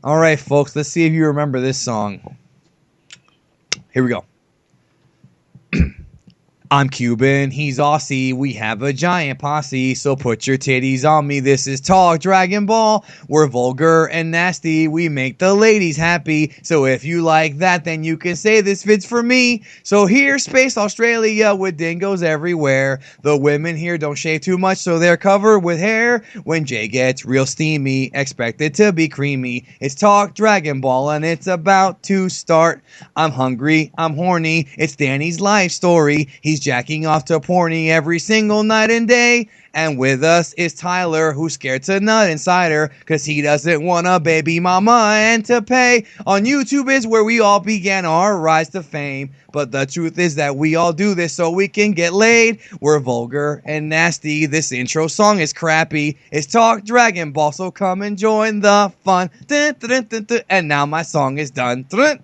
All right, folks, let's see if you remember this song. Here we go. I'm Cuban, he's Aussie, we have a giant posse, so put your titties on me, this is Talk Dragon Ball, we're vulgar and nasty, we make the ladies happy, so if you like that, then you can say this fits for me, so here's Space Australia with dingoes everywhere, the women here don't shave too much, so they're covered with hair, when Jay gets real steamy, expect it to be creamy, it's Talk Dragon Ball and it's about to start, I'm hungry, I'm horny, it's Danny's life story, he's jacking off to porny every single night and day. And with us is Tyler, who's scared to nut inside her because he doesn't want a baby mama and to pay. On YouTube is where we all began our rise to fame. But the truth is that we all do this so we can get laid. We're vulgar and nasty. This intro song is crappy. It's Talk Dragon Ball, so come and join the fun. Dun, dun, dun, dun. And now my song is done. Dun.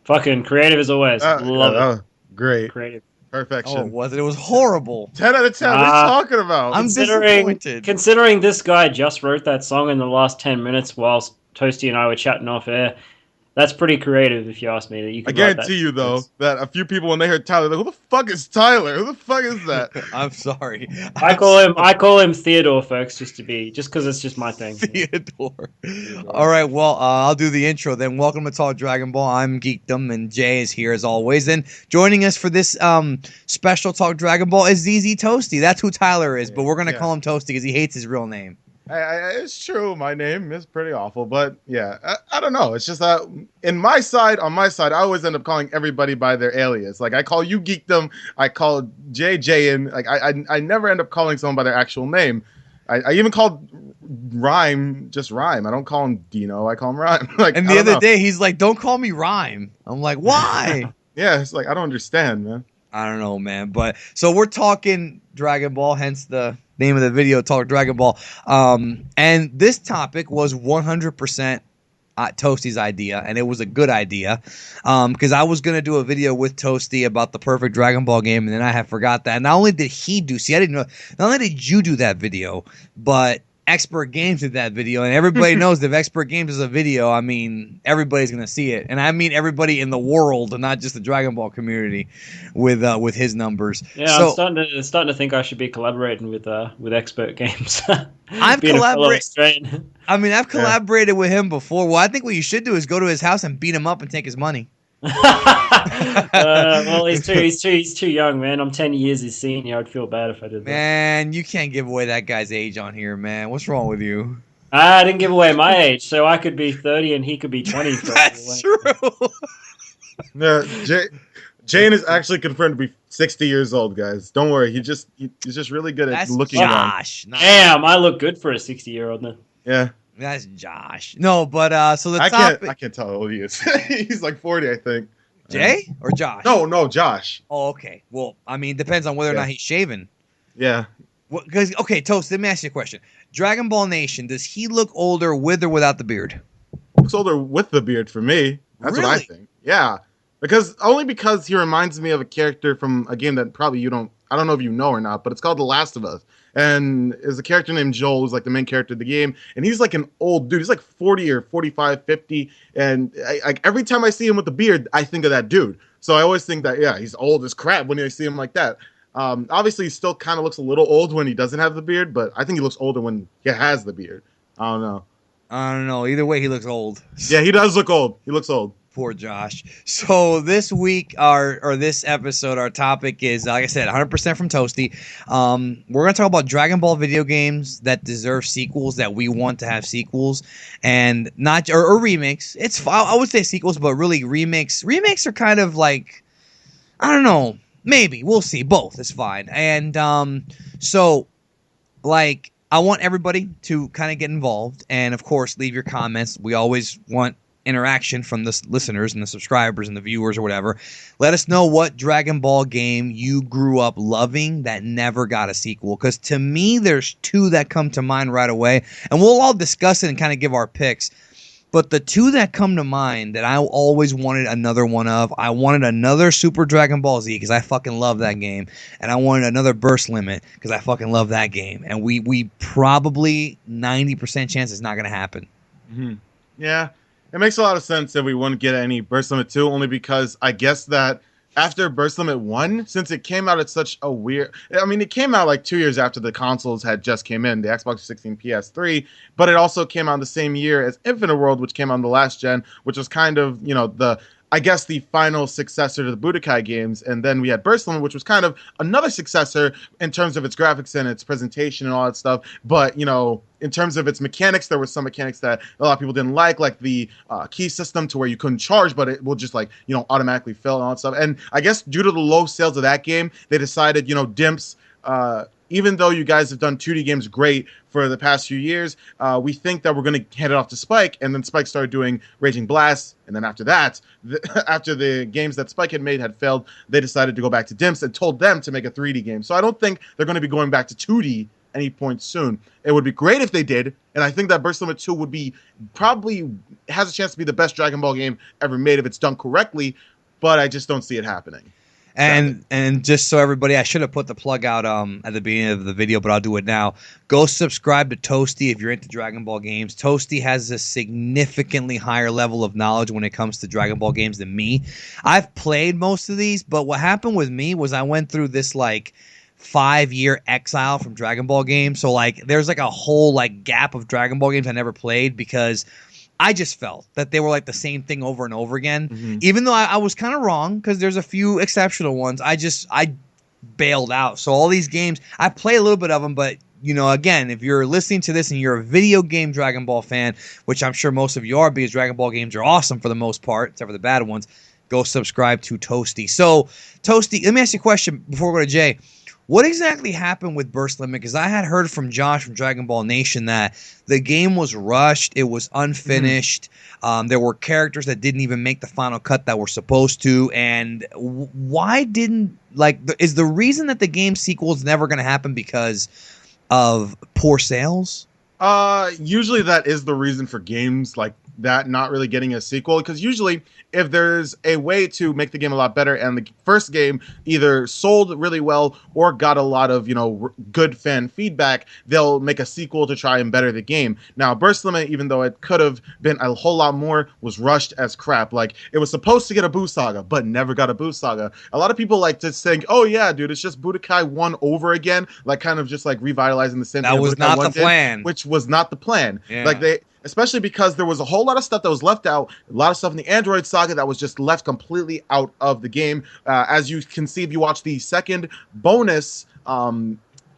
Fucking creative as always. Love it. Great. Creative. Perfection. Oh, was it? It was horrible. 10 out of 10. What are you talking about? I'm disappointed. Considering this guy just wrote that song in the last 10 minutes whilst Toastie and I were chatting off air, that's pretty creative if you ask me. That you I guarantee you, though, that a few people, when they heard Tyler, they're like, who the fuck is Tyler? Who the fuck is that? I'm sorry. I call him Theodore, folks, just because it's just my thing. Theodore. All right, well, I'll do the intro then. Welcome to Talk Dragon Ball. I'm Geekdom, and Jay is here as always. And joining us for this special Talk Dragon Ball is ZZToastie. That's who Tyler is, but we're going to call him Toastie because he hates his real name. It's true. My name is pretty awful, but yeah, I don't know. It's just that on my side, I always end up calling everybody by their alias. Like I call you Geekdom, I call Jay Jayen. Like I never end up calling someone by their actual name. I even called Rhyme just Rhyme. I don't call him Dino. I call him Rhyme. Like, and the other day, he's like, "Don't call me Rhyme." I'm like, "Why?" Yeah, it's like I don't understand, man. I don't know, man. But so we're talking Dragon Ball, hence the name of the video, Talk Dragon Ball. And this topic was 100% Toastie's idea, and it was a good idea because I was going to do a video with Toastie about the perfect Dragon Ball game, and then I had forgot that. And not only did he do, I didn't know, not only did you do that video, but Expert Games did that video, and everybody knows that if Expert Games is a video, I mean, everybody's going to see it. And I mean everybody in the world, and not just the Dragon Ball community with his numbers. Yeah, so, I'm starting to think I should be collaborating with Expert Games. I've collaborated with him before. Well, I think what you should do is go to his house and beat him up and take his money. Well, he's too young, man. I'm 10 years his senior. I'd feel bad if I did that. Man, you can't give away that guy's age on here, man. What's wrong with you? I didn't give away my age, so I could be 30 and he could be 20. That's true. Yeah, Jane is actually confirmed to be 60 years old, guys. Don't worry. He's just really good at looking Josh. Damn, I look good for a 60-year-old then. Yeah. That's Josh. No, but so the topic... I can't tell how old he is. He's like 40, I think. Jay or Josh? No, Josh. Oh, okay. Well, I mean, depends on whether or not he's shaven. Yeah. Because okay, Toast, let me ask you a question. Dragon Ball Nation, does he look older with or without the beard? Looks older with the beard for me. That's what I think. Yeah. Because he reminds me of a character from a game that probably I don't know if you know or not, but it's called The Last of Us. And there's a character named Joel who's like the main character of the game. And he's like an old dude. He's like 40 or 45, 50. And every time I see him with the beard, I think of that dude. So I always think that, yeah, he's old as crap when I see him like that. Obviously, he still kind of looks a little old when he doesn't have the beard, but I think he looks older when he has the beard. I don't know. Either way, he looks old. Yeah, he does look old. He looks old. Poor Josh. So this week, this episode, our topic is, like I said, 100% from Toastie. We're going to talk about Dragon Ball video games that deserve sequels, that we want to have sequels, and not or remakes. It's I would say sequels, but really remakes. Remakes are kind of like, I don't know, maybe we'll see. Both is fine. And so, like, I want everybody to kind of get involved, and of course, leave your comments. We always want interaction from the listeners and the subscribers and the viewers or whatever. Let us know what Dragon Ball game you grew up loving that never got a sequel, because to me there's two that come to mind right away, and we'll all discuss it and kind of give our picks. But the two that come to mind that I always wanted another one of, I wanted another Super Dragon Ball Z because I fucking love that game, and I wanted another Burst Limit because I fucking love that game, and we probably 90% chance it's not going to happen. Mm-hmm. Yeah, it makes a lot of sense that we wouldn't get any Burst Limit 2, only because I guess that after Burst Limit 1, since it came out at such a weird... I mean, it came out like 2 years after the consoles had just came in, the Xbox 360 PS3, but it also came out the same year as Infinite World, which came out on the last gen, which was kind of, I guess the final successor to the Budokai games. And then we had Burst Limit, which was kind of another successor in terms of its graphics and its presentation and all that stuff. But, in terms of its mechanics, there were some mechanics that a lot of people didn't like the key system to where you couldn't charge, but it will just automatically fill and all that stuff. And I guess due to the low sales of that game, they decided, Dimps, even though you guys have done 2D games great for the past few years, we think that we're going to hand it off to Spike. And then Spike started doing Raging Blast. And then after that, after the games that Spike had made had failed, they decided to go back to Dimps and told them to make a 3D game. So I don't think they're going to be going back to 2D any point soon. It would be great if they did. And I think that Burst Limit 2 would be probably has a chance to be the best Dragon Ball game ever made if it's done correctly. But I just don't see it happening. And just so everybody, I should have put the plug out at the beginning of the video, but I'll do it now. Go subscribe to Toastie if you're into Dragon Ball games. Toastie has a significantly higher level of knowledge when it comes to Dragon Ball games than me. I've played most of these, but what happened with me was I went through this 5-year exile from Dragon Ball games. So there's a whole gap of Dragon Ball games I never played because I just felt that they were the same thing over and over again. Mm-hmm. Even though I was kind of wrong because there's a few exceptional ones. I bailed out. So all these games, I play a little bit of them, but again, if you're listening to this and you're a video game Dragon Ball fan, which I'm sure most of you are because Dragon Ball games are awesome for the most part, except for the bad ones, go subscribe to Toastie. So Toastie, let me ask you a question before we go to Jay. What exactly happened with Burst Limit? Because I had heard from Josh from Dragon Ball Nation that the game was rushed. It was unfinished. There were characters that didn't even make the final cut that were supposed to. And why didn't, is the reason that the game sequel is never going to happen because of poor sales? Usually that is the reason for games like that not really getting a sequel, because usually if there's a way to make the game a lot better and the first game either sold really well or got a lot of good fan feedback, they'll make a sequel to try and better the game. Now Burst Limit, even though it could have been a whole lot more, was rushed as crap. It was supposed to get a Buu Saga but never got a Buu Saga. A lot of people like to think, oh yeah dude, it's just Budokai 1 over again, kind of just revitalizing the same thing that was not the plan, which was not the plan. Yeah. Especially because there was a whole lot of stuff that was left out, a lot of stuff in the Android saga that was just left completely out of the game. As you can see if you watch the second bonus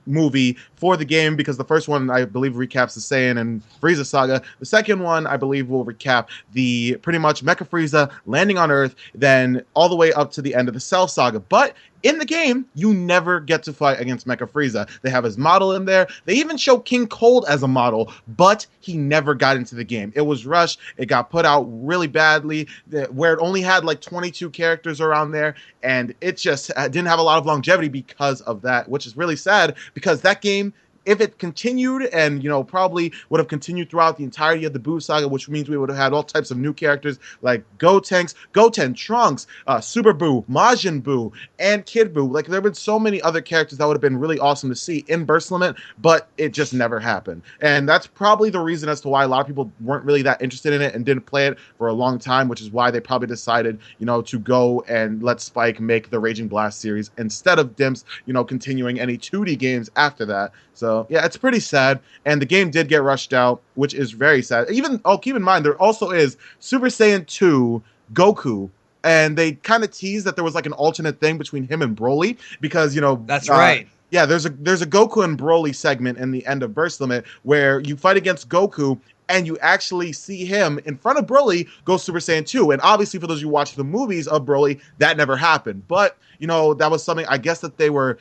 movie for the game, because the first one I believe recaps the Saiyan and Frieza saga. The second one I believe will recap the pretty much Mecha Frieza landing on Earth, then all the way up to the end of the Cell saga. But in the game, you never get to fight against Mecha Frieza. They have his model in there. They even show King Cold as a model, but he never got into the game. It was rushed. It got put out really badly, where it only had 22 characters around there, and it just didn't have a lot of longevity because of that, which is really sad, because that game, if it continued and, probably would have continued throughout the entirety of the Buu Saga, which means we would have had all types of new characters like Goten, Trunks, Super Buu, Majin Buu, and Kid Buu. There have been so many other characters that would have been really awesome to see in Burst Limit, but it just never happened. And that's probably the reason as to why a lot of people weren't really that interested in it and didn't play it for a long time, which is why they probably decided, to go and let Spike make the Raging Blast series instead of Dimps, continuing any 2D games after that. So, yeah, it's pretty sad. And the game did get rushed out, which is very sad. Keep in mind, there also is Super Saiyan 2 Goku. And they kind of teased that there was an alternate thing between him and Broly, because, That's right. Yeah, there's a Goku and Broly segment in the end of Burst Limit where you fight against Goku and you actually see him in front of Broly go Super Saiyan 2. And obviously, for those of you who watch the movies of Broly, that never happened. But, that was something, I guess, that they were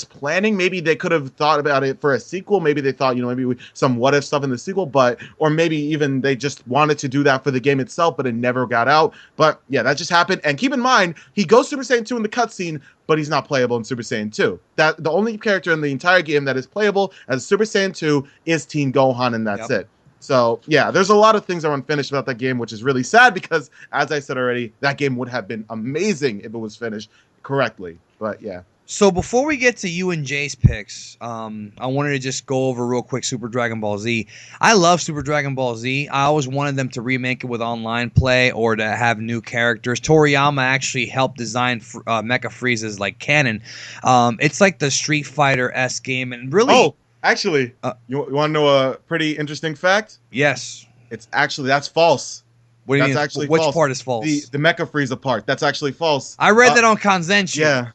planning. Maybe they could have thought about it for a sequel. Maybe they thought, maybe some what if stuff in the sequel, or maybe even they just wanted to do that for the game itself, but it never got out. But yeah, that just happened. And keep in mind, he goes Super Saiyan 2 in the cutscene, but he's not playable in Super Saiyan 2. That the only character in the entire game that is playable as Super Saiyan 2 is Teen Gohan, and that's it. So, yeah, there's a lot of things that are unfinished about that game, which is really sad because, as I said already, that game would have been amazing if it was finished correctly. But, yeah. So before we get to you and Jay's picks, I wanted to just go over real quick Super Dragon Ball Z. I love Super Dragon Ball Z. I always wanted them to remake it with online play or to have new characters. Toriyama actually helped design Mecha Frieza's like canon. It's like the Street Fighter-esque game, and really. Oh, actually, you want to know a pretty interesting fact? Yes. That's false. What do you That's mean? actually Which false. part is false? The Mecha Frieza part. That's actually false. I read that on Kanzenshuu. Yeah.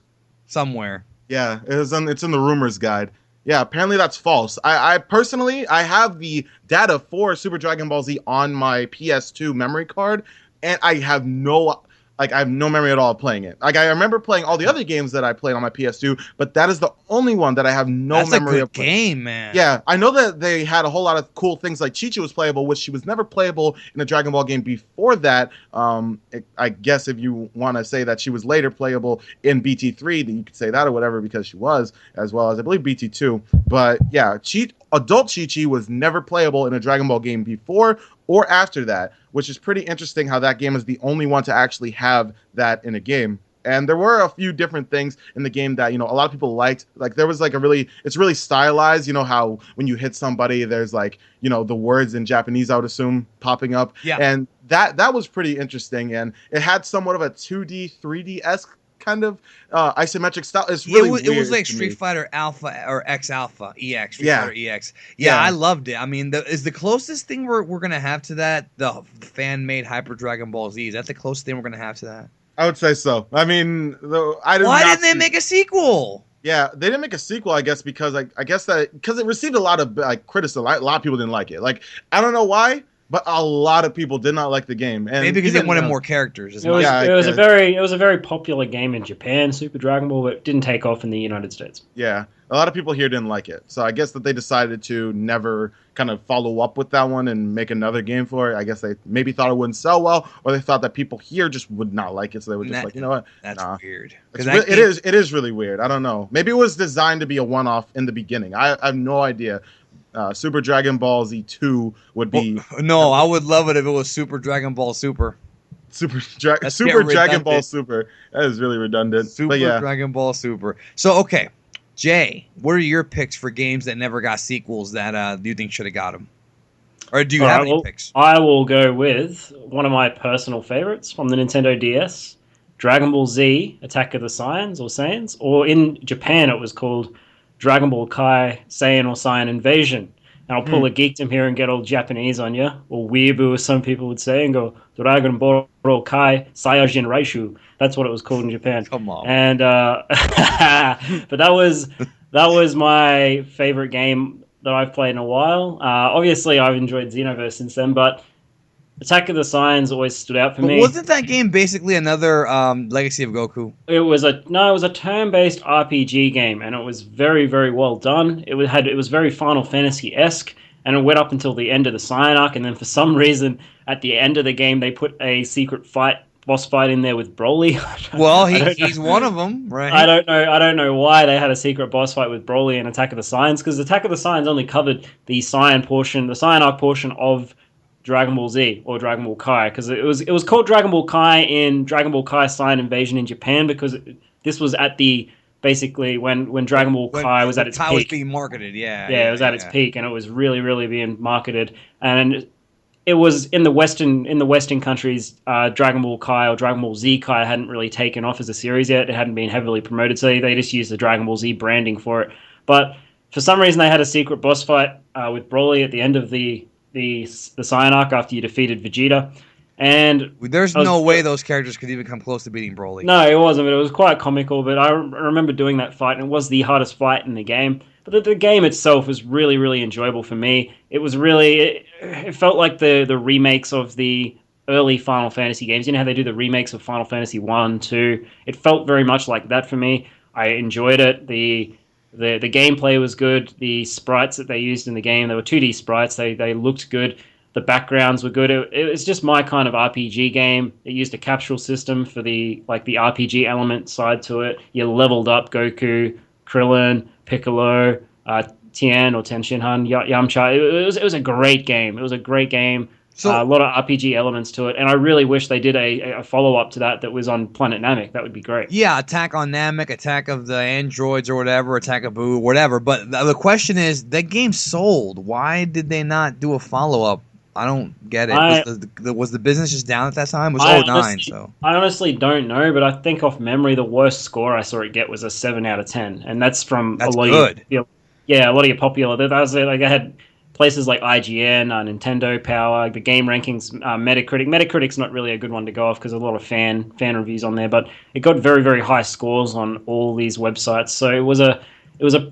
Somewhere. Yeah, it's in the rumors guide. Yeah, apparently that's false. I personally, I have the data for Super Dragon Ball Z on my PS2 memory card, and I have no memory at all of playing it. Like, I remember playing all the other games that I played on my PS2, but that is the only one that I have no memory of. That's a good game, man. Yeah, I know that they had a whole lot of cool things, like Chi-Chi was playable, which she was never playable in a Dragon Ball game before that. I guess if you want to say that she was later playable in BT3, then you could say that or whatever, because she was, as well as I believe BT2. But yeah, adult Chi-Chi was never playable in a Dragon Ball game before or after that, which is pretty interesting how that game is the only one to actually have that in a game. And there were a few different things in the game that, a lot of people liked. Like, there was like it's really stylized, how when you hit somebody, there's like, the words in Japanese, I would assume, popping up. Yeah. And that was pretty interesting. And it had somewhat of a 2D, 3D-esque kind of isometric style. It's really weird. It was like Street Fighter Alpha or X Alpha EX. Street Fighter EX. Yeah, I loved it. I mean, is the closest thing we're gonna have to that the fan-made Hyper Dragon Ball Z? Is that the closest thing we're gonna have to that? I would say so. I mean, why didn't they make a sequel? Yeah, they didn't make a sequel, I guess, because because it received a lot of criticism. A lot of people didn't like it. Like, I don't know why, but a lot of people did not like the game. And maybe because they wanted more characters. It was a very popular game in Japan, Super Dragon Ball, but it didn't take off in the United States. Yeah, a lot of people here didn't like it. So I guess that they decided to never kind of follow up with that one and make another game for it. I guess they maybe thought it wouldn't sell well, or they thought that people here just would not like it. So they were just like, you know what? That's weird. It is really weird. I don't know. Maybe it was designed to be a one-off in the beginning. I have no idea. Super Dragon Ball Z 2 would be... No, I would love it if it was Super Dragon Ball Super. Super Dragon Ball Super. That is really redundant. Super Dragon Ball Super. So, okay. Jay, what are your picks for games that never got sequels that you think should have got them? Or do you have any picks? I will go with one of my personal favorites from the Nintendo DS, Dragon Ball Z, Attack of the Saiyans, or in Japan it was called Dragon Ball Kai, Saiyan or Saiyan Invasion. And I'll pull a geekdom here and get all Japanese on you, or weeaboo as some people would say, and go, Dragon Ball Kai, Saiyajin Raishu. That's what it was called in Japan. Come on. And, but that was my favorite game that I've played in a while. Obviously, I've enjoyed Xenoverse since then, but Attack of the Saiyans always stood out for me. Wasn't that game basically another Legacy of Goku? It was a turn-based RPG game, and it was very, very well done. It was very Final Fantasy-esque, and it went up until the end of the Saiyan arc, and then for some reason, at the end of the game, they put a secret boss fight in there with Broly. Well, he's one of them, right? I don't know why they had a secret boss fight with Broly in Attack of the Saiyans, because Attack of the Saiyans only covered the Saiyan arc portion of Dragon Ball Z or Dragon Ball Kai, because it was called Dragon Ball Kai in Dragon Ball Kai Saiyan Invasion in Japan, because this was at the basically when Dragon Ball Kai was at its peak. It was being marketed, it was at its peak, and it was really, really being marketed, and it was in the Western countries. Dragon Ball Kai or Dragon Ball Z Kai hadn't really taken off as a series yet. It hadn't been heavily promoted, so they just used the Dragon Ball Z branding for it. But for some reason, they had a secret boss fight with Broly at the end of the Saiyan arc after you defeated Vegeta, and there's no way those characters could even come close to beating Broly. No, it wasn't, but it was quite comical. But I remember doing that fight, and it was the hardest fight in the game. But the game itself was really, really enjoyable for me. It was really, it felt like the remakes of the early Final Fantasy games. You know how they do the remakes of Final Fantasy 1, 2? It felt very much like that for me. I enjoyed it. The gameplay was good. The sprites that they used in the game, they were 2D sprites. They looked good. The backgrounds were good. It was just my kind of RPG game. It used a capsule system for the RPG element side to it. You leveled up Goku, Krillin, Piccolo, Tien or Tenshinhan, Yamcha. It was a great game. It was a great game. So a lot of RPG elements to it, and I really wish they did a follow-up to that was on Planet Namek. That would be great. yeah, Attack on Namek, Attack of the Androids or whatever, Attack of Boo, whatever. But the question is, that game sold. Why did they not do a follow up? I don't get it. I Was the business just down at that time? It was I '09, honestly, so I honestly don't know, but I think off memory, the worst score I saw it get was a 7 out of 10, and that's from a that's lot of good. yeah, a lot of your popular. That was like I had places like IGN, Nintendo Power, the game rankings, Metacritic. Metacritic's not really a good one to go off because a lot of fan reviews on there, but it got very very high scores on all these websites. So it was a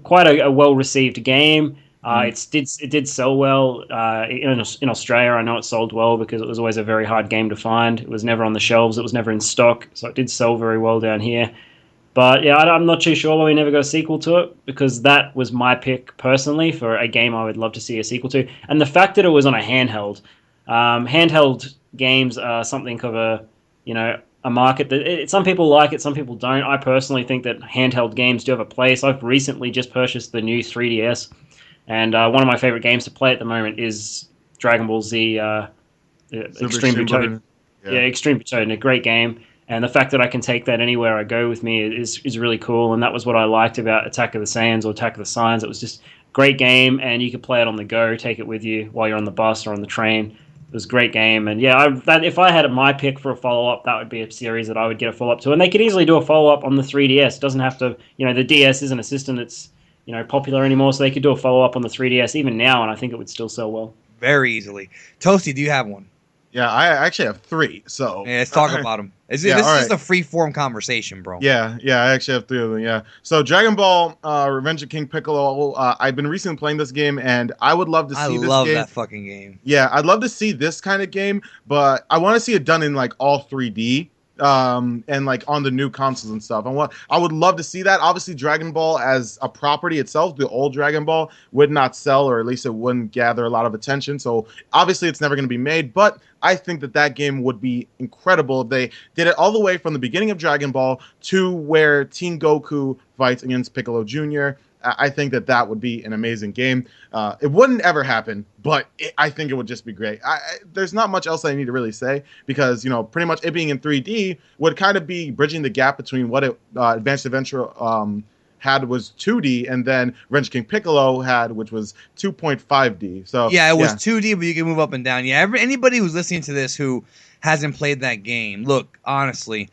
quite a well received game. It did sell well in Australia. I know it sold well because it was always a very hard game to find. It was never on the shelves. It was never in stock, so it did sell very well down here. But yeah, I'm not too sure why we never got a sequel to it because that was my pick personally for a game I would love to see a sequel to. And the fact that it was on a handheld, handheld games are something of a market that some people like it, some people don't. I personally think that handheld games do have a place. I've recently just purchased the new 3DS. And one of my favorite games to play at the moment is Dragon Ball Z Extreme Butoden. Yeah, Extreme Butoden, a great game. And the fact that I can take that anywhere I go with me is really cool. And that was what I liked about Attack of the Saiyans or Attack of the Saiyans. It was just a great game, and you could play it on the go, take it with you while you're on the bus or on the train. It was a great game. And yeah, if I had my pick for a follow-up, that would be a series that I would get a follow-up to. And they could easily do a follow-up on the 3DS. It doesn't have to, the DS isn't a system that's popular anymore, so they could do a follow-up on the 3DS even now, and I think it would still sell well. Very easily. Toasty, do you have one? Yeah, I actually have 3, so... Yeah, let's talk about them. This is a free-form conversation, bro. Yeah, I actually have 3 of them, yeah. So, Dragon Ball, Revenge of King Piccolo, I've been recently playing this game, and I would love to see this game. I love that fucking game. Yeah, I'd love to see this kind of game, but I want to see it done in, like, all 3D. And like on the new consoles and stuff. I would love to see that. Obviously, Dragon Ball as a property itself, the old Dragon Ball, would not sell, or at least it wouldn't gather a lot of attention. So obviously, it's never going to be made. But I think that game would be incredible if they did it all the way from the beginning of Dragon Ball to where Teen Goku fights against Piccolo Jr. I think that would be an amazing game. It wouldn't ever happen, but I think it would just be great. There's not much else I need to really say because, pretty much it being in 3D would kind of be bridging the gap between what Advanced Adventure had was 2D and then Revenge King Piccolo had, which was 2.5D. So yeah, it was 2D, but you can move up and down. Yeah, anybody who's listening to this who hasn't played that game, look, honestly,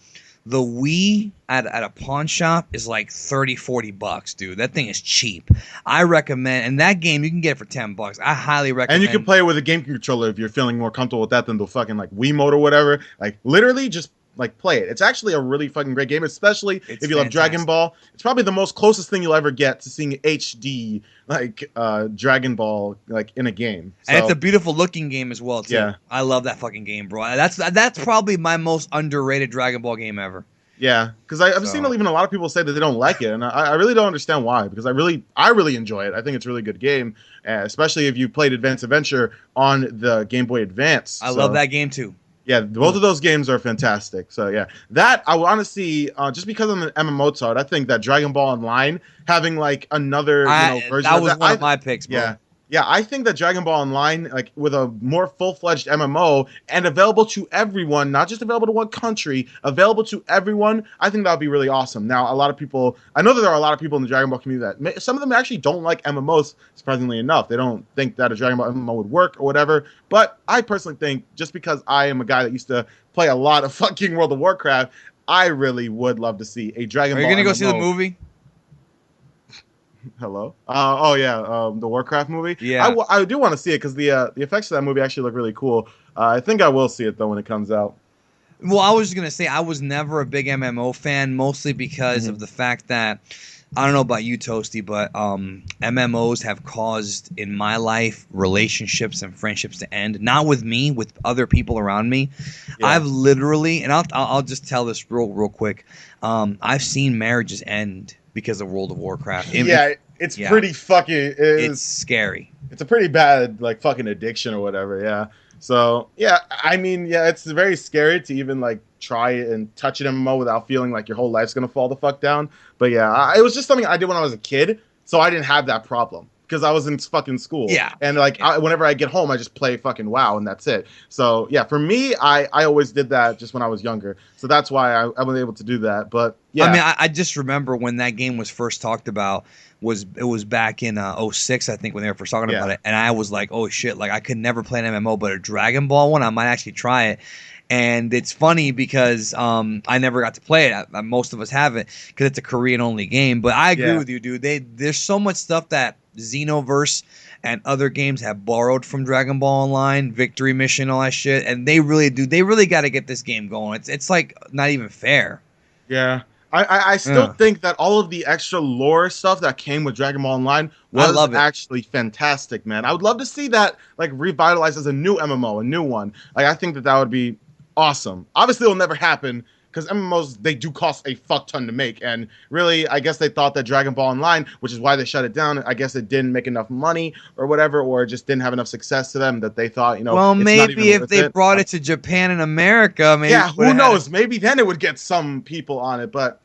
the Wii at a pawn shop is like $30-$40, dude. That thing is cheap. I recommend, and that game you can get it for $10. I highly recommend. And you can play it with a game controller if you're feeling more comfortable with that than the fucking like Wiimote or whatever. Like literally just like play it. It's actually a really fucking great game, especially if you love Dragon Ball. It's probably the most closest thing you'll ever get to seeing HD like Dragon Ball like in a game. So, and it's a beautiful looking game as well too. Yeah. I love that fucking game, bro. That's probably my most underrated Dragon Ball game ever. Yeah, because I've seen even a lot of people say that they don't like it, and I really don't understand why. Because I really enjoy it. I think it's a really good game, especially if you played Advanced Adventure on the Game Boy Advance. I love that game too. Yeah, both of those games are fantastic. So yeah, that I want to see. Just because I'm an MMO side, I think that Dragon Ball Online having like another version. That was one of my picks, bro. Yeah, I think that Dragon Ball Online, like with a more full-fledged MMO and available to everyone, not just available to one country, available to everyone, I think that would be really awesome. Now, I know that there are a lot of people in the Dragon Ball community that some of them actually don't like MMOs, surprisingly enough. They don't think that a Dragon Ball MMO would work or whatever. But I personally think, just because I am a guy that used to play a lot of fucking World of Warcraft, I really would love to see a Dragon Ball. Are you going to go MMO. see the movie? Hello? The Warcraft movie? Yeah. I do want to see it because the effects of that movie actually look really cool. I think I will see it, though, when it comes out. Well, I was just going to say I was never a big MMO fan, mostly because of the fact that, I don't know about you, Toasty, but MMOs have caused, in my life, relationships and friendships to end. Not with me, with other people around me. Yeah. I've literally, and I'll just tell this real quick, I've seen marriages end because of World of Warcraft. It's pretty fucking... It's scary. It's a pretty bad, like, fucking addiction or whatever, yeah. So, yeah, I mean, yeah, it's very scary to even, like, try and touch an MMO without feeling like your whole life's gonna fall the fuck down. But, yeah, it was just something I did when I was a kid, so I didn't have that problem. because I was in fucking school. Yeah. And like whenever I get home, I just play fucking WoW and that's it. So yeah, for me, I always did that just when I was younger. So that's why I was able to do that. But yeah. I mean, I just remember when that game was first talked about. It was back in 06, I think, when they were first talking about it, and I was like, oh shit, like I could never play an MMO, but a Dragon Ball one, I might actually try it. And it's funny because I never got to play it. Most of us haven't because it's a Korean only game. But I agree with you, dude. There's so much stuff that Xenoverse and other games have borrowed from Dragon Ball Online, Victory Mission, all that shit, and they really do. They really got to get this game going. It's like not even fair. Yeah. I still think that all of the extra lore stuff that came with Dragon Ball Online was actually fantastic, man. I would love to see that like revitalized as a new MMO, a new one. Like I think that would be awesome. Obviously, it'll never happen because MMOs, they do cost a fuck ton to make. And really, I guess they thought that Dragon Ball Online, which is why they shut it down, I guess it didn't make enough money or whatever, or it just didn't have enough success to them that they thought, you know. Well, maybe if they brought it to Japan and America, maybe. Yeah, who knows? Maybe then it would get some people on it, but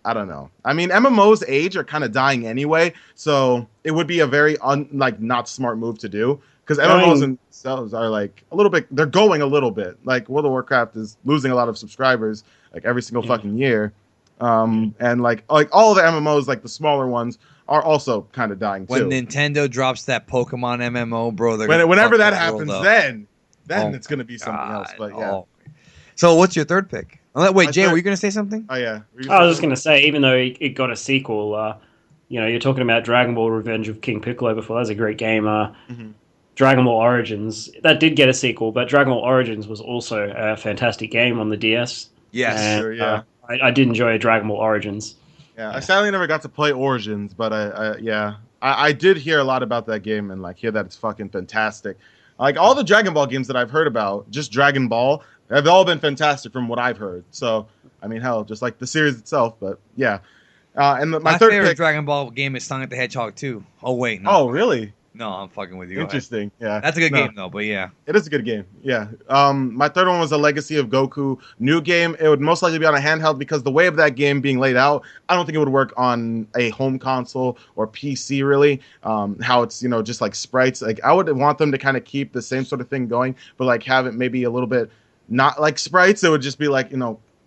I don't know. I mean, MMOs age are kind of dying anyway, so it would be a very not smart move to do. Because MMOs themselves are like a little bit, they're going a little bit. Like World of Warcraft is losing a lot of subscribers like every single fucking year. And like all of the MMOs, like the smaller ones, are also kind of dying too. When Nintendo drops that Pokemon MMO, bro, whenever that happens, then it's gonna be something else. But yeah. So what's your third pick? Wait, Jay, were you gonna say something? Oh yeah. I was just gonna say, even though it got a sequel, you're talking about Dragon Ball Revenge of King Piccolo before. That was a great game. Dragon Ball Origins, that did get a sequel, but Dragon Ball Origins was also a fantastic game on the DS. Yes, and, sure, yeah. I did enjoy Dragon Ball Origins. Yeah, I sadly never got to play Origins, but I did hear a lot about that game and like hear that it's fucking fantastic. Like all the Dragon Ball games that I've heard about, just Dragon Ball, have all been fantastic from what I've heard. So, I mean, hell, just like the series itself, but yeah. And my third favorite pick, Dragon Ball game is Sonic the Hedgehog 2. Oh, wait, no. Oh, really? No, I'm fucking with you. Interesting. Yeah. That's a good game, though, but yeah. It is a good game. Yeah. My third one was a Legacy of Goku new game. It would most likely be on a handheld because the way of that game being laid out, I don't think it would work on a home console or PC really. How it's, just like sprites. Like I would want them to kind of keep the same sort of thing going, but like have it maybe a little bit not like sprites. It would just be like,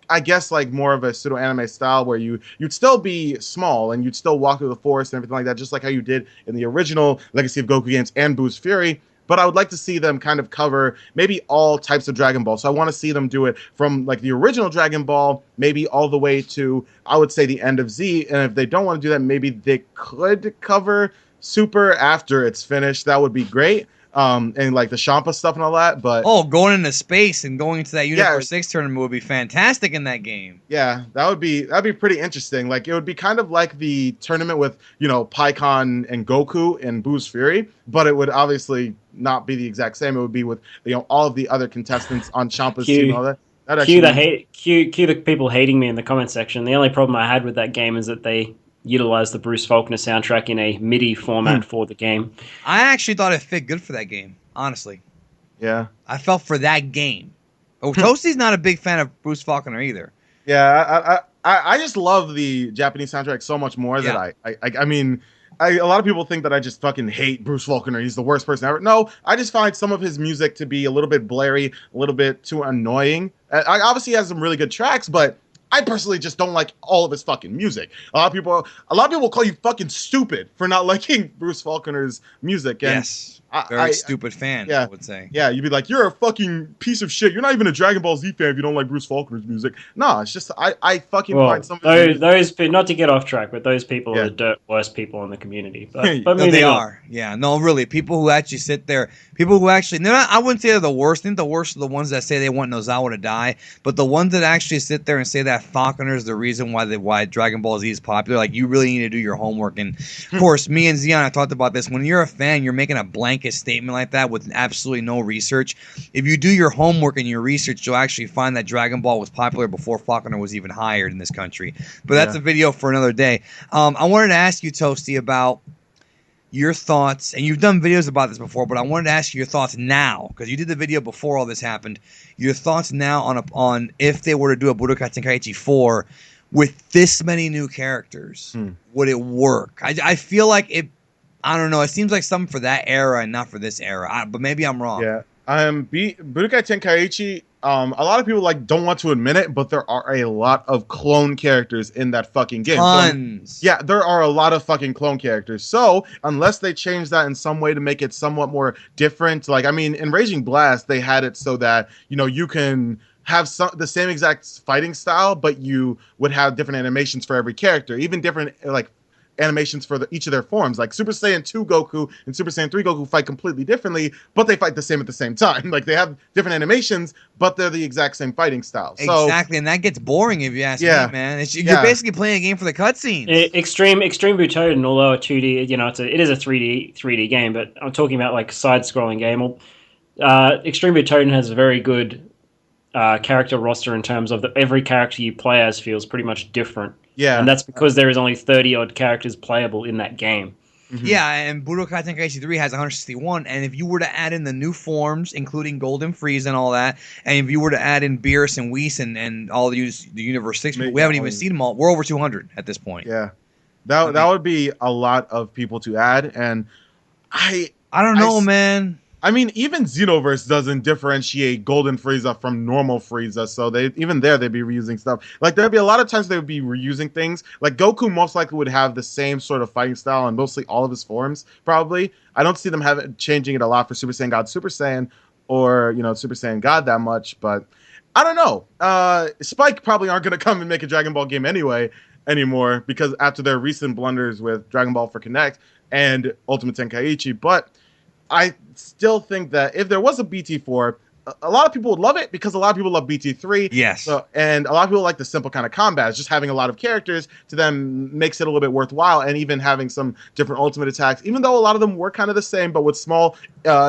I guess like more of a pseudo anime style where you'd still be small and you'd still walk through the forest and everything like that, just like how you did in the original Legacy of Goku games and Boo's Fury. But I would like to see them kind of cover maybe all types of Dragon Ball. So I want to see them do it from like the original Dragon Ball, maybe all the way to, I would say, the end of Z. And if they don't want to do that, maybe they could cover Super after it's finished. That would be great. And like the Champa stuff and all that, but going into space and going into that Universe 6 tournament would be fantastic in that game. Yeah, that'd be pretty interesting. Like it would be kind of like the tournament with Piccolo and Goku and Boo's Fury, but it would obviously not be the exact same. It would be with all of the other contestants on Champa's team and all that. Cue the people hating me in the comment section. The only problem I had with that game is that they utilize the Bruce Faulkner soundtrack in a MIDI format for the game. I actually thought it fit good for that game, honestly. Yeah. I felt for that game. Toastie's not a big fan of Bruce Faulkner either. Yeah, I just love the Japanese soundtrack so much more that I mean, a lot of people think that I just fucking hate Bruce Faulkner. He's the worst person ever. No, I just find some of his music to be a little bit blary, a little bit too annoying. Obviously, he has some really good tracks, but I personally just don't like all of his fucking music. A lot of people call you fucking stupid for not liking Bruce Faulkner's music. And yes. Very stupid fan, I would say. Yeah, you'd be like, you're a fucking piece of shit. You're not even a Dragon Ball Z fan if you don't like Bruce Faulkner's music. No, it's just I fucking find some of those not to get off track, but those people are the worst people in the community. But no, they are. Yeah, no, really. People who actually sit there, I wouldn't say they're the worst. I think the worst are the ones that say they want Nozawa to die. But the ones that actually sit there and say that Faulkner is the reason why Dragon Ball Z is popular, like you really need to do your homework. And of course, me and Zion, I talked about this. When you're a fan, you're making a blanket statement like that with absolutely no research. If you do your homework and your research, you'll actually find that Dragon Ball was popular before Faulkner was even hired in this country. But that's a video for another day. I wanted to ask you, Toastie, about your thoughts, and you've done videos about this before, but I wanted to ask you your thoughts now, because you did the video before all this happened. Your thoughts now on if they were to do a Budokai Tenkaichi 4 with this many new characters, would it work? I feel like I don't know. It seems like something for that era and not for this era. But maybe I'm wrong. Yeah. Budokai Tenkaichi. A lot of people don't want to admit it, but there are a lot of clone characters in that fucking game. Tons. So, yeah, there are a lot of fucking clone characters. So unless they change that in some way to make it somewhat more different, in Raging Blast, they had it so that you can have the same exact fighting style, but you would have different animations for every character, even different animations for each of their forms. Like Super Saiyan 2 Goku and Super Saiyan 3 Goku fight completely differently, but they fight the same at the same time. They have different animations, but they're the exact same fighting style. So, exactly, and that gets boring if you ask me, man. You're basically playing a game for the cutscenes. Extreme Butoden, although a 2D, it is a 3D game, but I'm talking about side-scrolling game. Extreme Butoden has a very good character roster in terms of every character you play as feels pretty much different. Yeah. And that's because there is only 30-odd characters playable in that game. Mm-hmm. Yeah, and Budokai Tenkaichi 3 has 161, and if you were to add in the new forms, including Golden Frieza and all that, and if you were to add in Beerus and Whis and all the Universe 6 people, we haven't even seen them all. We're over 200 at this point. Yeah. That would be a lot of people to add, and I don't know, man. Even Xenoverse doesn't differentiate Golden Frieza from normal Frieza, so they'd be reusing stuff. There'd be a lot of times they would be reusing things. Goku most likely would have the same sort of fighting style in mostly all of his forms, probably. I don't see them changing it a lot for Super Saiyan God, Super Saiyan, or, Super Saiyan God that much, but I don't know. Spike probably aren't going to come and make a Dragon Ball game anymore, because after their recent blunders with Dragon Ball for Connect and Ultimate Tenkaichi, but I still think that if there was a BT4, a lot of people would love it because a lot of people love BT3. Yes. And a lot of people like the simple kind of combat. Just having a lot of characters to them makes it a little bit worthwhile, and even having some different ultimate attacks, even though a lot of them were kind of the same, but with small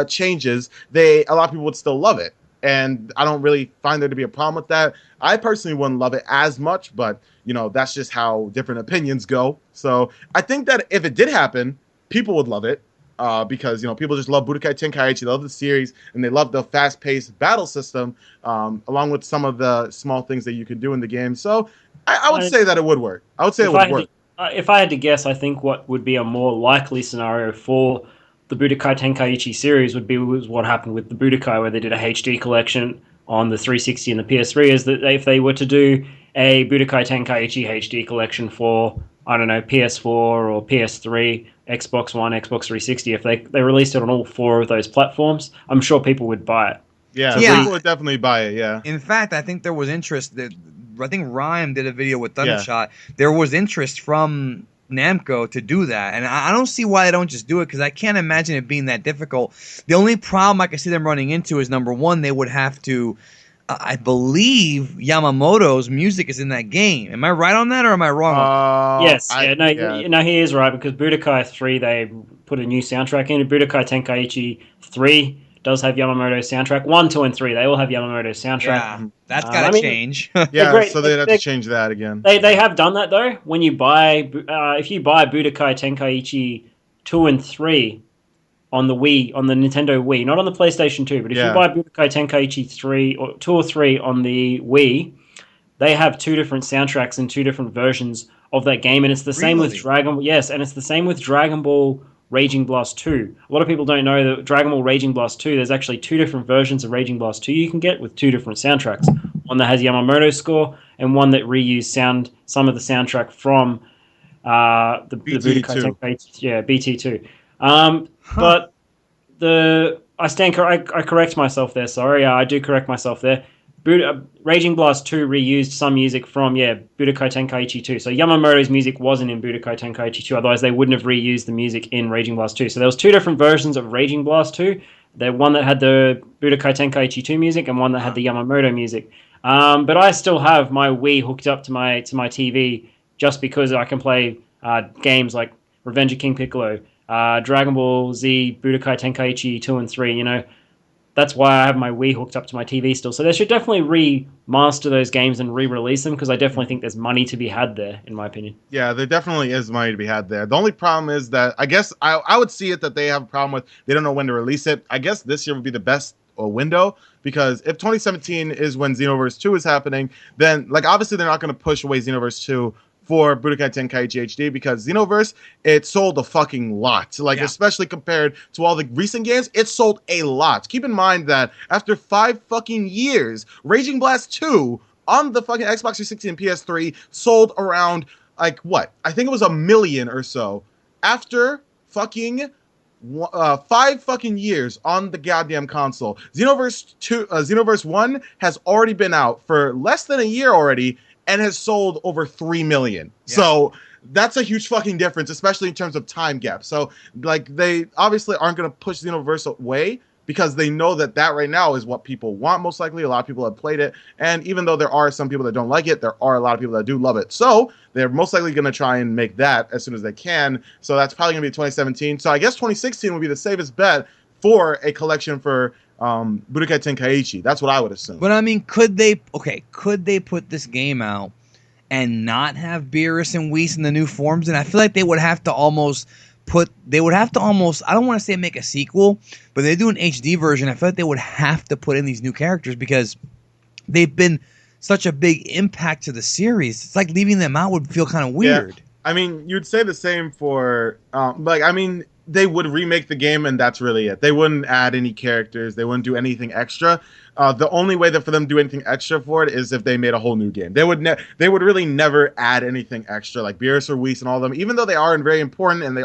changes, a lot of people would still love it. And I don't really find there to be a problem with that. I personally wouldn't love it as much, but, that's just how different opinions go. So I think that if it did happen, people would love it. Because people just love Budokai Tenkaichi, they love the series, and they love the fast-paced battle system, along with some of the small things that you can do in the game. So I would say that it would work. I would say it would work. If I had to guess, I think what would be a more likely scenario for the Budokai Tenkaichi series was what happened with the Budokai, where they did a HD collection on the 360 and the PS3, is that if they were to do a Budokai Tenkaichi HD collection for, I don't know, PS4 or PS3, Xbox One, Xbox 360, if they released it on all 4 of those platforms, I'm sure people would buy it. Yeah, people would definitely buy it, yeah. In fact, I think there was interest. I think Rhyme did a video with Thundershot. Yeah. There was interest from Namco to do that, and I don't see why they don't just do it, because I can't imagine it being that difficult. The only problem I can see them running into is, number one, they would have to... I believe Yamamoto's music is in that game. Am I right on that, or am I wrong? Yes. He is right, because Budokai 3, they put a new soundtrack in. Budokai Tenkaichi 3 does have Yamamoto's soundtrack. 1, 2, and 3, they all have Yamamoto's soundtrack. Yeah, that's got to change. Yeah, so they'd have to change that again. They have done that, though. When you buy, if you buy Budokai Tenkaichi 2 and 3, on the Wii, on the Nintendo Wii, not on the PlayStation 2, but if you buy Budokai Tenkaichi 3 or 2 or 3 on the Wii, they have 2 different soundtracks and 2 different versions of that game, and it's the same with and it's the same with Dragon Ball Raging Blast 2. A lot of people don't know that Dragon Ball Raging Blast 2, there's actually 2 different versions of Raging Blast 2 you can get with 2 different soundtracks. One that has Yamamoto's score, and one that reused some of the soundtrack from the Budokai Tenkaichi, BT2. But I correct myself there. Sorry, I do correct myself there. Raging Blast 2 reused some music from Budokai Tenkaichi 2. So Yamamoto's music wasn't in Budokai Tenkaichi 2. Otherwise, they wouldn't have reused the music in Raging Blast 2. So there was 2 different versions of Raging Blast 2. The one that had the Budokai Tenkaichi 2 music, and one that had the Yamamoto music. But I still have my Wii hooked up to my TV just because I can play games like Revenge of King Piccolo, Dragon Ball Z, Budokai Tenkaichi 2 and 3, That's why I have my Wii hooked up to my TV still. So they should definitely remaster those games and re-release them, because I definitely think there's money to be had there, in my opinion. Yeah, there definitely is money to be had there. The only problem is that, I guess, I would see it that they have a problem with, they don't know when to release it. I guess this year would be the best window, because if 2017 is when Xenoverse 2 is happening, then, obviously they're not going to push away Xenoverse 2 for Budokai Tenkaichi HD because Xenoverse, it sold a fucking lot. Like, especially compared to all the recent games, it sold a lot. Keep in mind that after 5 fucking years, Raging Blast 2 on the fucking Xbox 360 and PS3 sold around, like, what? I think it was 1 million or so. After fucking 5 fucking years on the goddamn console. Xenoverse 1 has already been out for less than a year already and has sold over 3 million. Yeah. So that's a huge fucking difference, especially in terms of time gap. So, like, they obviously aren't going to push Xenoverse away because they know that right now is what people want, most likely. A lot of people have played it. And even though there are some people that don't like it, there are a lot of people that do love it. So they're most likely going to try and make that as soon as they can. So that's probably going to be 2017. So I guess 2016 would be the safest bet for a collection for Budokai Tenkaichi. That's what I would assume. But I mean, could they put this game out and not have Beerus and Whis in the new forms? And I feel like they would have to almost I don't want to say make a sequel, but they do an HD version. I feel like they would have to put in these new characters because they've been such a big impact to the series. It's like leaving them out would feel kind of weird. Yeah. I mean, you'd say the same for they would remake the game and that's really it. They wouldn't add any characters. They wouldn't do anything extra. The only way that for them to do anything extra for it is if they made a whole new game. They would really never add anything extra like Beerus or Whis and all of them, even though they are very important and they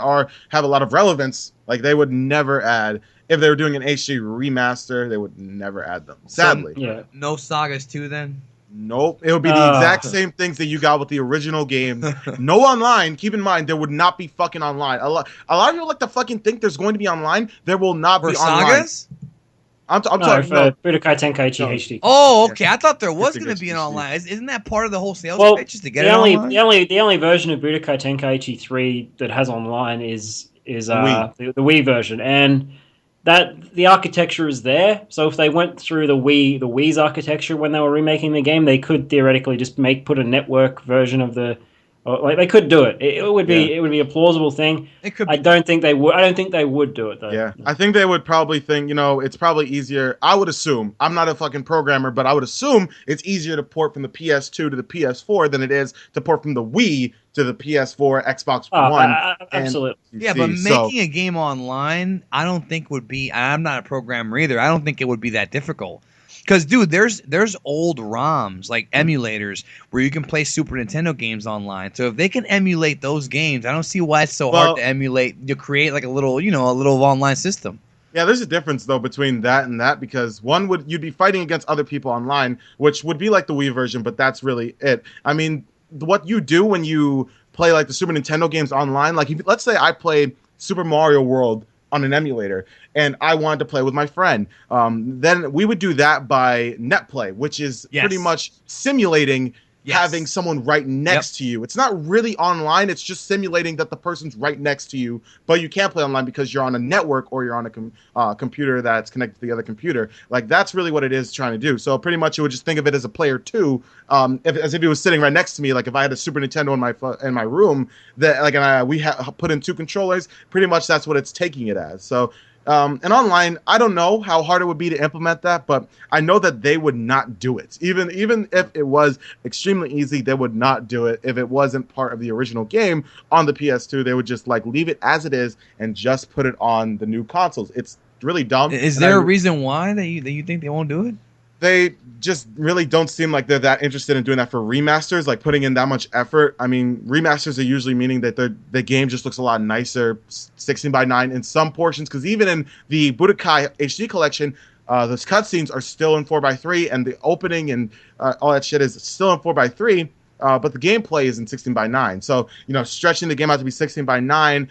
have a lot of relevance. Like they would never add. If they were doing an HD remaster, they would never add them. Sadly, no Sagas 2 then. Nope. It would be the exact same things that you got with the original games. No online. Keep in mind, there would not be fucking online. A lot of people like to fucking think there's going to be online. There will not be online. Sagas? I'm sorry, for Budokai Tenkaichi HD. Oh, okay. I thought there was going to be an online. Isn't that part of the whole sales pitch just to get it online? The only version of Budokai Tenkaichi 3 that has online is the Wii version, and that the architecture is there. So if they went through the Wii's architecture when they were remaking the game, they could theoretically just put a network version of the. Like they could do it. It would be a plausible thing. It could. I don't think they would. I don't think they would do it though. Yeah, I think they would probably think. It's probably easier. I would assume. I'm not a fucking programmer, but I would assume it's easier to port from the PS2 to the PS4 than it is to port from the Wii to the PS4, Xbox One. Absolutely. Yeah, but making a game online, I don't think would be. I'm not a programmer either. I don't think it would be that difficult. Because, dude, there's old ROMs, like emulators, where you can play Super Nintendo games online. So if they can emulate those games, I don't see why it's so hard to emulate. You create like a little online system. Yeah, there's a difference though between that and that because you'd be fighting against other people online, which would be like the Wii version, but that's really it. I mean, what you do when you play like the Super Nintendo games online, like let's say I play Super Mario World on an emulator and I wanted to play with my friend, then we would do that by netplay, which is pretty much simulating having someone right next to you. It's not really online, it's just simulating that the person's right next to you, but you can't play online because you're on a network or you're on a computer that's connected to the other computer. Like that's really what it is trying to do. So pretty much you would just think of it as a player too, as if he was sitting right next to me. Like if I had a Super Nintendo in my room, we put in 2 controllers, pretty much that's what it's taking it as. So and online, I don't know how hard it would be to implement that, but I know that they would not do it. Even if it was extremely easy, they would not do it. If it wasn't part of the original game on the PS2, they would just leave it as it is and just put it on the new consoles. It's really dumb. Is there a reason why that you think they won't do it? They just really don't seem like they're that interested in doing that for remasters, like putting in that much effort. I mean, remasters are usually meaning that the game just looks a lot nicer, 16:9 in some portions, because even in the Budokai HD collection, those cutscenes are still in 4:3, and the opening and all that shit is still in 4:3. But the gameplay is in 16:9. So, stretching the game out to be 16:9,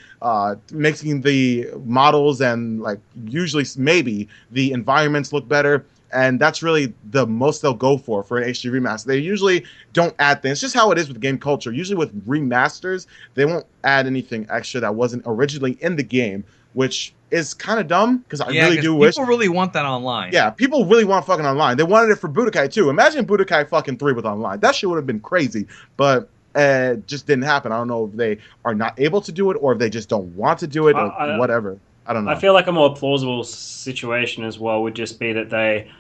making the models and usually maybe the environments look better. And that's really the most they'll go for an HD remaster. They usually don't add things. It's just how it is with game culture. Usually with remasters, they won't add anything extra that wasn't originally in the game, which is kind of dumb because I really do wish. People really want that online. Yeah, people really want fucking online. They wanted it for Budokai too. Imagine Budokai fucking 3 with online. That shit would have been crazy. But it just didn't happen. I don't know if they are not able to do it or if they just don't want to do it or whatever. I don't know. I feel like a more plausible situation as well would just be that they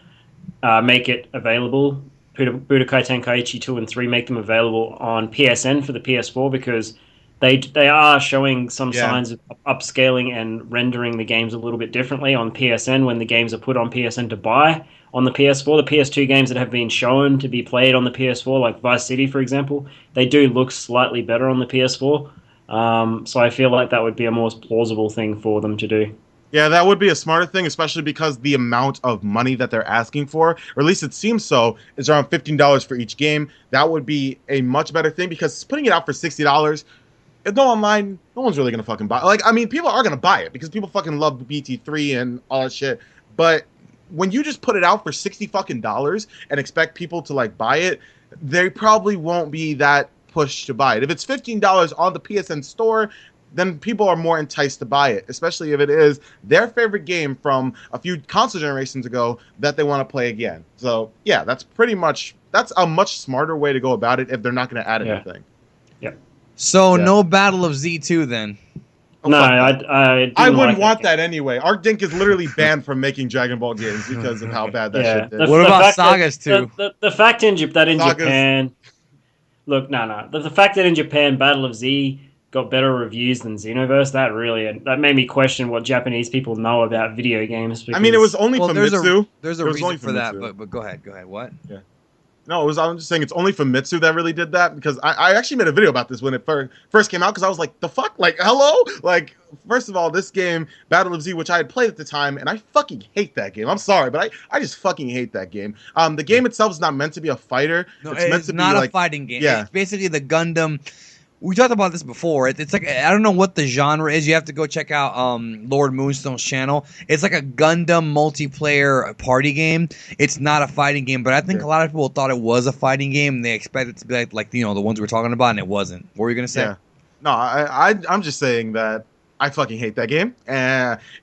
make it available Budokai Tenkaichi 2 and 3 make them available on PSN for the PS4 because they are showing some signs of upscaling and rendering the games a little bit differently on PSN when the games are put on PSN to buy on the PS4. The PS2 games that have been shown to be played on the PS4, like Vice City, for example, they do look slightly better on the PS4. So I feel like that would be a more plausible thing for them to do. Yeah, that would be a smarter thing, especially because the amount of money that they're asking for, or at least it seems so, is around $15 for each game. That would be a much better thing because putting it out for $60, if no online, no one's really gonna fucking buy it. Like, I mean, people are gonna buy it because people fucking love BT3 and all that shit. But when you just put it out for $60 fucking and expect people to like buy it, they probably won't be that pushed to buy it. If it's $15 on the PSN store, then people are more enticed to buy it, especially if it is their favorite game from a few console generations ago that they want to play again. So yeah, that's a much smarter way to go about it if they're not going to add anything. Yeah. So no Battle of Z2 then. Oh, no, I wouldn't want that anyway. Arc Dink is literally banned from making Dragon Ball games because of how bad that shit did. What about Sagas too? The fact that in Japan, look, the fact that in Japan Battle of Z got better reviews than Xenoverse, that made me question what Japanese people know about video games. I mean, it was only for Mitsu. There's a reason for that, but go ahead. What? Yeah. No, I'm just saying it's only for Mitsu that really did that because I actually made a video about this when it first came out because I was like, the fuck? Like, hello? Like, first of all, this game, Battle of Z, which I had played at the time, and I fucking hate that game. I'm sorry, but I just fucking hate that game. The game itself is not meant to be a fighter. No, it's not a fighting game. Yeah. It's basically the Gundam. We talked about this before. It's like, I don't know what the genre is. You have to go check out Lord Moonstone's channel. It's like a Gundam multiplayer party game. It's not a fighting game, but I think a lot of people thought it was a fighting game. And they expected it to be like the ones we're talking about, and it wasn't. What were you gonna say? Yeah. No, I'm just saying that I fucking hate that game.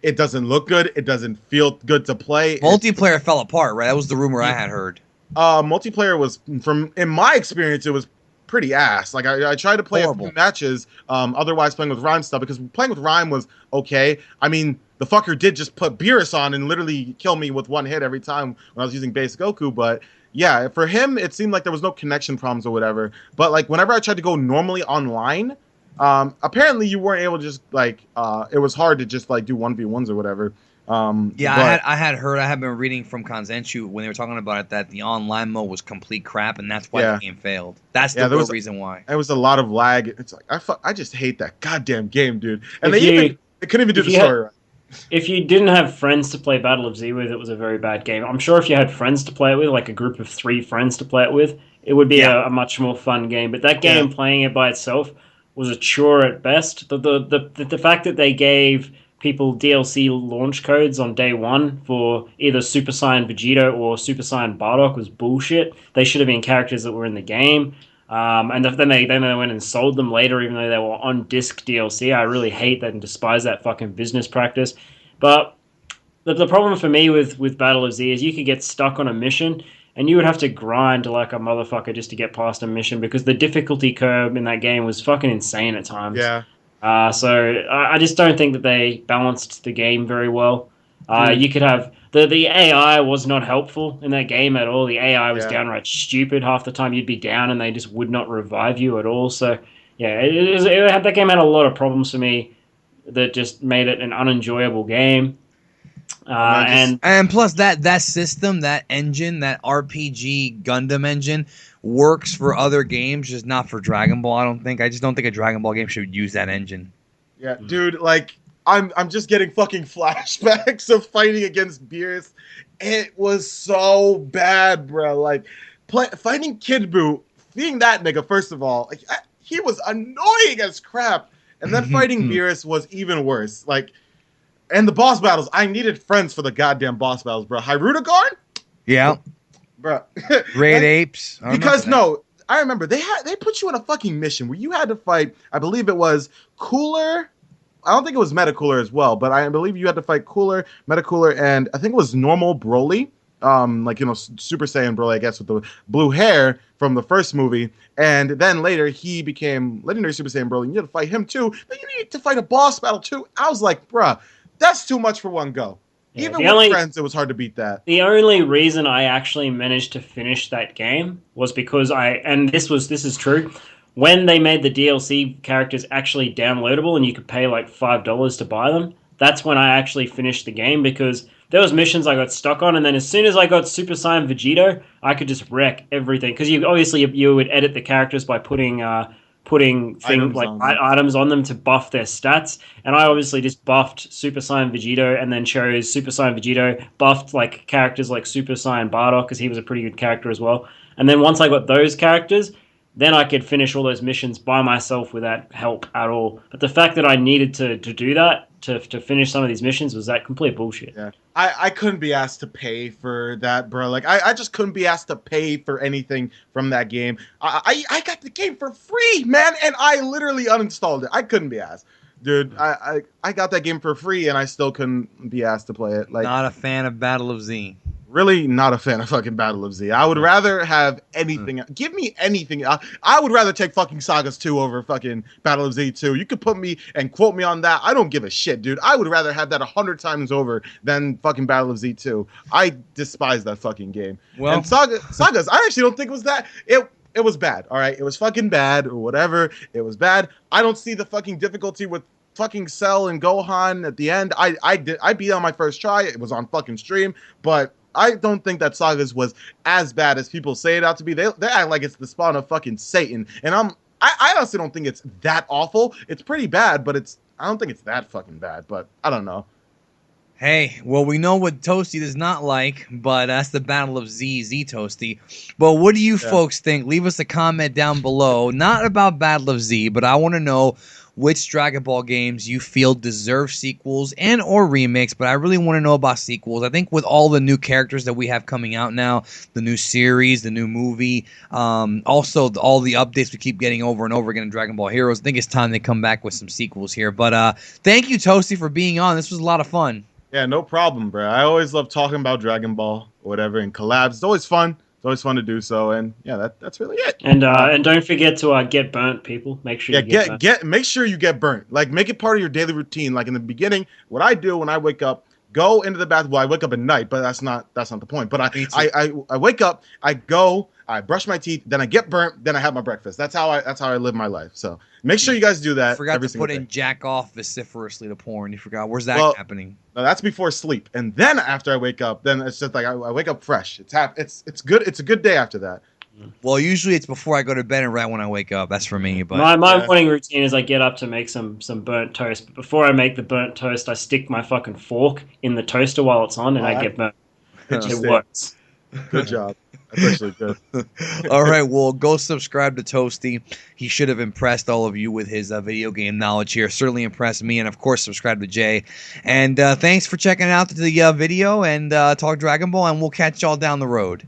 It doesn't look good. It doesn't feel good to play. Multiplayer fell apart, right? That was the rumor I had heard. Multiplayer was, in my experience, it was pretty ass. Like I tried to play a few matches, otherwise playing with Rhyme stuff because playing with Rhyme was okay. I mean, the fucker did just put Beerus on and literally kill me with one hit every time when I was using base Goku. But yeah, for him, it seemed like there was no connection problems or whatever. But like whenever I tried to go normally online, apparently you weren't able to just like it was hard to just like do 1v1s or whatever. I had heard, I had been reading from Kanzenshu when they were talking about it that the online mode was complete crap and that's why the game failed. That's the real reason why. There was a lot of lag. It's like I just hate that goddamn game, dude. And they couldn't even do the story right. If you didn't have friends to play Battle of Z with, it was a very bad game. I'm sure if you had friends to play it with, like a group of 3 friends to play it with, it would be a much more fun game. But that game, playing it by itself, was a chore at best. The fact that they gave people DLC launch codes on day 1 for either Super Saiyan Vegeta or Super Saiyan Bardock was bullshit. They should have been characters that were in the game. And then they went and sold them later, even though they were on disc DLC. I really hate that and despise that fucking business practice. But the problem for me with Battle of Z is you could get stuck on a mission and you would have to grind like a motherfucker just to get past a mission because the difficulty curve in that game was fucking insane at times. Yeah. So I just don't think that they balanced the game very well. You could have the AI was not helpful in that game at all. The AI was downright stupid. Half the time you'd be down and they just would not revive you at all. So yeah, that game had a lot of problems for me that just made it an unenjoyable game. And plus that system, that engine, that RPG Gundam engine works for other games, just not for Dragon Ball. I just don't think a Dragon Ball game should use that engine. Yeah, dude, like I'm just getting fucking flashbacks of fighting against Beerus. It was so bad, bro. Like fighting Kid Buu, being that nigga. First of all, like he was annoying as crap, and then fighting Beerus was even worse. Like. And the boss battles, I needed friends for the goddamn boss battles, bro. Hyruta Guard? Yeah. Bro. Great Apes. I remember they put you on a fucking mission where you had to fight, I believe it was Cooler. I don't think it was Metacooler as well, but I believe you had to fight Cooler, Metacooler, and I think it was normal Broly. Super Saiyan Broly, I guess, with the blue hair from the first movie. And then later he became Legendary Super Saiyan Broly, and you had to fight him too. Then you need to fight a boss battle too. I was like, bruh, that's too much for one go. Yeah, Even with friends, it was hard to beat that. The only reason I actually managed to finish that game was because this is true, when they made the DLC characters actually downloadable and you could pay like $5 to buy them, that's when I actually finished the game, because there was missions I got stuck on, and then as soon as I got Super Saiyan Vegito, I could just wreck everything, because you would edit the characters by putting items on them to buff their stats, and I obviously just buffed Super Saiyan Vegito and then chose Super Saiyan Vegito, buffed like characters like Super Saiyan Bardock, because he was a pretty good character as well, and then once I got those characters, then I could finish all those missions by myself without help at all. But the fact that I needed to do that to finish some of these missions was that complete bullshit. Yeah. I couldn't be asked to pay for that, bro. Like, I just couldn't be asked to pay for anything from that game. I got the game for free, man, and I literally uninstalled it. I couldn't be asked. Dude, I got that game for free, and I still couldn't be asked to play it. Like, not a fan of Battle of Z. Really not a fan of fucking Battle of Z. I would rather have anything. Give me anything. I would rather take fucking Sagas 2 over fucking Battle of Z 2. You could put me and quote me on that. I don't give a shit, dude. I would rather have that 100 times over than fucking Battle of Z 2. I despise that fucking game. Well, and Sagas, I actually don't think it was that. It was bad, all right? It was fucking bad or whatever. It was bad. I don't see the fucking difficulty with fucking Cell and Gohan at the end. I beat it on my first try. It was on fucking stream, but I don't think that Sagas was as bad as people say it out to be. They act like it's the spawn of fucking Satan, and I honestly don't think it's that awful. It's pretty bad, but I don't think it's that fucking bad. But I don't know. Hey, well, we know what Toastie does not like, but that's the Battle of Z Toastie. But what do you folks think? Leave us a comment down below. Not about Battle of Z, but I want to know which Dragon Ball games you feel deserve sequels and or remakes, but I really want to know about sequels. I think with all the new characters that we have coming out now, the new series, the new movie, also all the updates we keep getting over and over again in Dragon Ball Heroes, I think it's time they come back with some sequels here. But thank you, Toastie, for being on. This was a lot of fun. Yeah, no problem, bro. I always love talking about Dragon Ball or whatever and collabs. It's always fun. It's always fun to do so, and yeah, that's really it. And don't forget to get burnt, people. Make sure you make sure you get burnt. Like, make it part of your daily routine. Like in the beginning, what I do when I wake up, go into the bathroom. Well, I wake up at night, but that's not the point. But I wake up, I go, I brush my teeth, then I get burnt, then I have my breakfast. That's how I live my life. So make sure you guys do that. Forgot to put in jack off vociferously to porn. You forgot. Where's that happening? No, that's before sleep. And then after I wake up, then it's just like I wake up fresh. It's good. It's a good day after that. Well, usually it's before I go to bed and right when I wake up. That's for me. But my morning routine is I get up to make some burnt toast. But before I make the burnt toast, I stick my fucking fork in the toaster while it's on, and I get burnt. It works. Good job. That's actually good. All right, well, go subscribe to Toastie. He should have impressed all of you with his video game knowledge here. Certainly impressed me, and of course, subscribe to Jay. And thanks for checking out the video and Talk Dragon Ball, and we'll catch y'all down the road.